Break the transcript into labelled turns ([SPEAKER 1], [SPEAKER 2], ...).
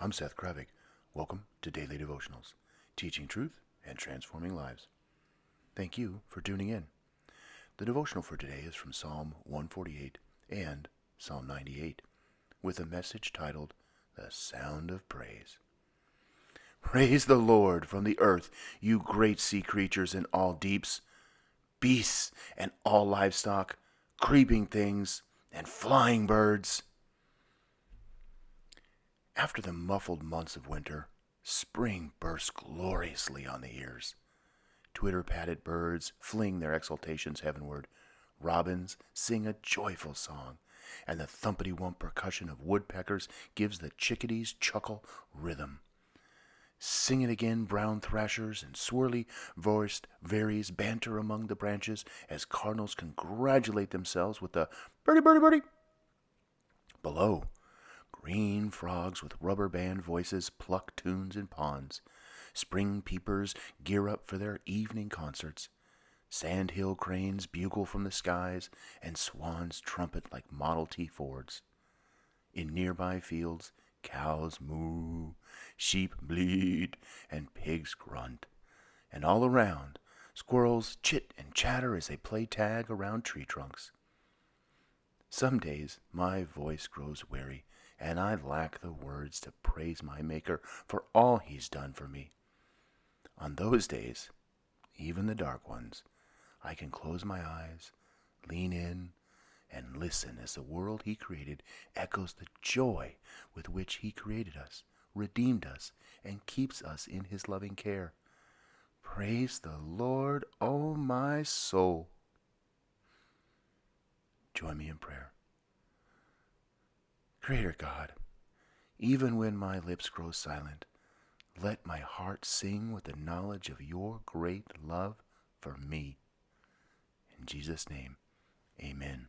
[SPEAKER 1] I'm Seth Kravik. Welcome to Daily Devotionals, teaching truth and transforming lives. Thank you for tuning in. The devotional for today is from Psalm 148 and Psalm 98, with a message titled, The Sound of Praise. Praise the Lord from the earth, you great sea creatures in all deeps, beasts and all livestock, creeping things and flying birds. After the muffled months of winter, spring bursts gloriously on the ears. Twitter-patted birds fling their exultations heavenward. Robins sing a joyful song, and the thumpity-wump percussion of woodpeckers gives the chickadee's chuckle rhythm. Sing it again, brown thrashers and swirly-voiced veeries banter among the branches as cardinals congratulate themselves with the birdie, birdie, birdie. Below, green frogs with rubber band voices pluck tunes in ponds. Spring peepers gear up for their evening concerts. Sandhill cranes bugle from the skies, and swans trumpet like Model T Fords. In nearby fields, cows moo, sheep bleat, and pigs grunt. And all around, squirrels chit and chatter as they play tag around tree trunks. Some days my voice grows weary, and I lack the words to praise my Maker for all He's done for me. On those days, even the dark ones, I can close my eyes, lean in, and listen as the world He created echoes the joy with which He created us, redeemed us, and keeps us in His loving care. Praise the Lord, O my soul. Join me in prayer. Creator God, even when my lips grow silent, let my heart sing with the knowledge of your great love for me. In Jesus' name, amen.